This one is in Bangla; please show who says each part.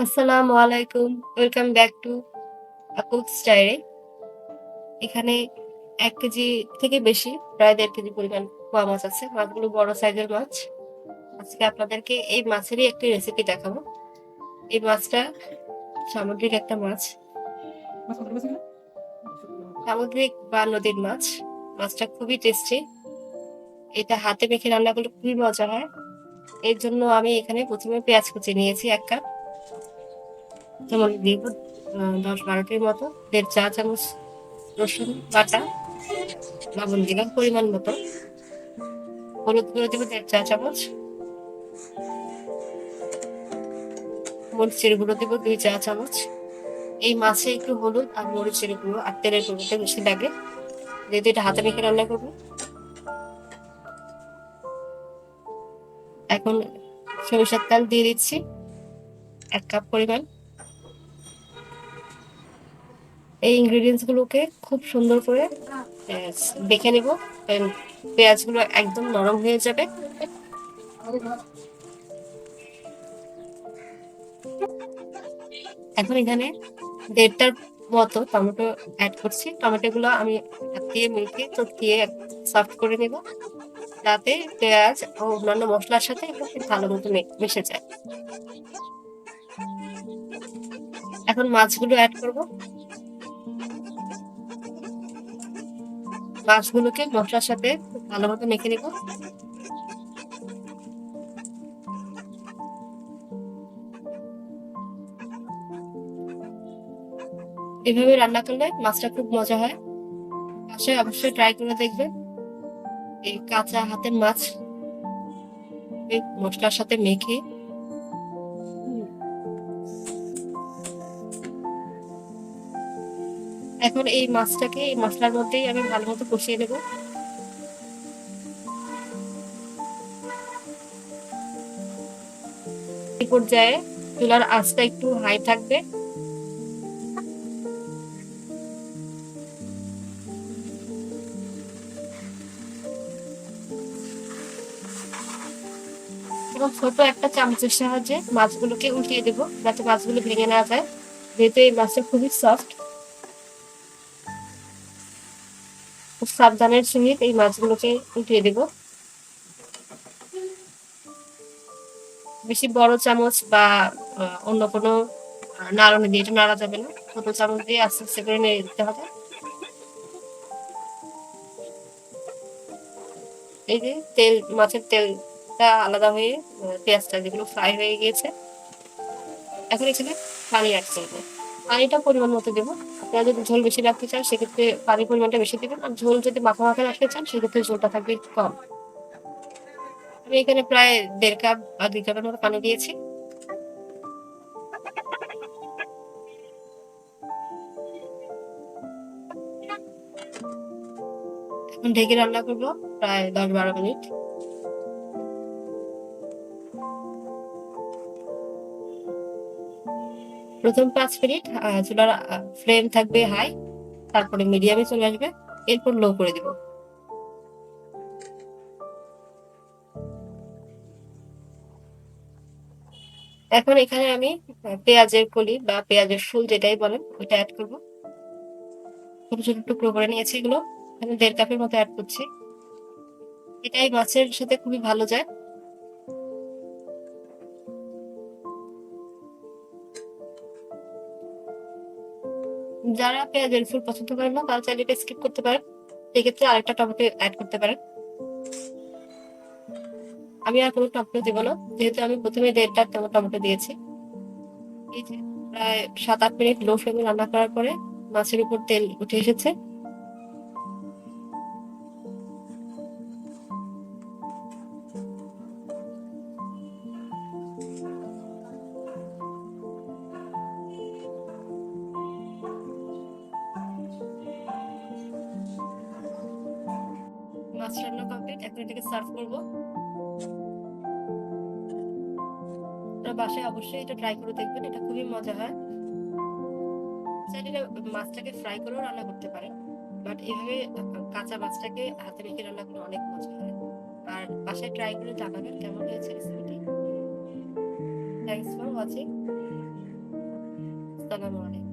Speaker 1: আসসালামু আলাইকুম। Welcome back to cooks diary. এখানে ১ কেজি থেকে বেশি প্রায় ১.৫ কেজি পরিমাণ পোয়া মাছ আছে। মাছগুলো বড় সাইজের মাছ। আজকে আপনাদেরকে এই মাছেরই একটি রেসিপি দেখাবো। এই মাছটা সামুদ্রিক একটা মাছ। সামুদ্রিক বা নদীর মাছ। মাছটা খুবই টেস্টি। এটা হাতে মেখে রান্না করলে খুবই মজা হয়। এর জন্য আমি এখানে ১ম এ পেঁয়াজ কুচি নিয়েছি ১ কাপ। যেমন দিব ১০-১২ টির মতো। ১.৫ চা চামচ রসুন বাটা, লবণ দিলাম পরিমাণ মতো। হলুদ গুঁড়ো দিব ১.৫ চা চামচ, মরিচের গুঁড়ো দিব ২ চা চামচ। এই মাছে একটু হলুদ আর মরিচের গুঁড়ো আর তেলের গুঁড়োটা বেশি লাগে, যেহেতু এটা হাতে মেখে রান্না করবো। এখন সরিষার তেল দিয়ে দিচ্ছি ১ কাপ পরিমাণ। এই ইনগ্রিডিয়েন্টস গুলোকে খুব সুন্দর করে দেখে নেব। পেঁয়াজগুলো একদম নরম হয়ে যাবে। এখন এখানে ১.৫ টার মতো টমেটো এড করছি। টমেটোগুলো আমি হাত দিয়ে মেখে চটকিয়ে সফট করে নেব, যাতে পেঁয়াজ ও অন্যান্য মসলার সাথে এগুলো খুব ভালো মতো মিশে যায়। এখন মাছগুলো এড করব। মাছগুলোকে মসলার সাথে খুব ভালো মতো মেখে নেব। এভাবে রান্না করলে মাছটা খুব মজা হয়। বাসায় অবশ্যই ট্রাই করে দেখবেন। এই কাঁচা হাতের মাছ এই মসলার সাথে মেখে এখন এই মাছটাকে এই মসলার মধ্যেই আমি ভালো মতো কষিয়ে নেব। এই পর্যায়ে চুলার আঁচটা একটু হাই থাকবে এবং ছোট একটা চামচের সাহায্যে মাছগুলোকে উল্টিয়ে দেবো, যাতে মাছগুলো ভেঙে না যায়, যেহেতু এই মাছটা খুবই সফট। খুব সাবধানের সহিত এই মাছগুলোকে উল্টিয়ে দেবো। বেশি বড় চামচ বা অন্য কোনো নাড়ুনি দিয়ে এটা নাড়া যাবে না। ছোট চামচ দিয়ে আস্তে আস্তে করে নেড়ে দিতে হবে। এই যে মাছের তেলটা আলাদা হয়ে পেঁয়াজটা যেগুলো ফ্রাই হয়ে গিয়েছে, এখন এখানে পানি অ্যাড করবো। পানিটা পরিমাণ মতো দেবো। আপনারা যদি ঝোল বেশি রাখতে চান সেক্ষেত্রে পানির পরিমাণটা বেশি দেবেন, আর ঝোল যদি মাখা মাখা রাখতে চান সেক্ষেত্রে ঝোলটা থাকবে একটু কম। আমি এখানে প্রায় ১.৫ কাপ বা ২ কাপের মতো পানি দিয়েছি। এখন ঢেকে রান্না করবো প্রায় ১০-১২ মিনিট। প্রথম ৫ মিনিট চুলার ফ্লেম থাকবে হাই, তারপরে মিডিয়ামে চলে আসবে, এরপর লো করে দিব। এখন এখানে আমি পেঁয়াজের কলি বা পেঁয়াজের ফুল যেটাই বলেন ওইটা এড করব। ছোট ছোট টুকরো করে নিয়েছি এগুলো। এখানে ১.৫ কাপের মতো এড করছি। এটাই মাছের সাথে খুবই ভালো যায়। যারা পেঁয়াজের ফুল পছন্দ করেন না তারা চাইলে এটা স্কিপ করতে পারেন। সেক্ষেত্রে আরেকটা টমেটো এড করতে পারেন। আমি আর কোনো টমেটো দেব না, যেহেতু আমি প্রথমে ১.৫ টা টমেটো দিয়েছি। এই যে প্রায় ৭-৮ মিনিট লো ফ্লেমে রান্না করার পরে মাছের উপর তেল উঠে এসেছে। মাছ রান্না কমপ্লিট। এখন এটাকে সার্ভ করব। আপনারা বাসায় অবশ্যই এটা ট্রাই করে দেখবেন। এটা খুবই মজা হয়। চাইলে মাছটাকে ফ্রাই করেও রান্না করতে পারেন। বাট এভাবে কাঁচা মাছটাকে হাতে মেখে রান্না করলে অনেক মজা হয়। আর বাসায় ট্রাই করে জানাবেন কেমন হয়েছে রেসিপিটি। Thanks for watching. আসসালামু আলাইকুম।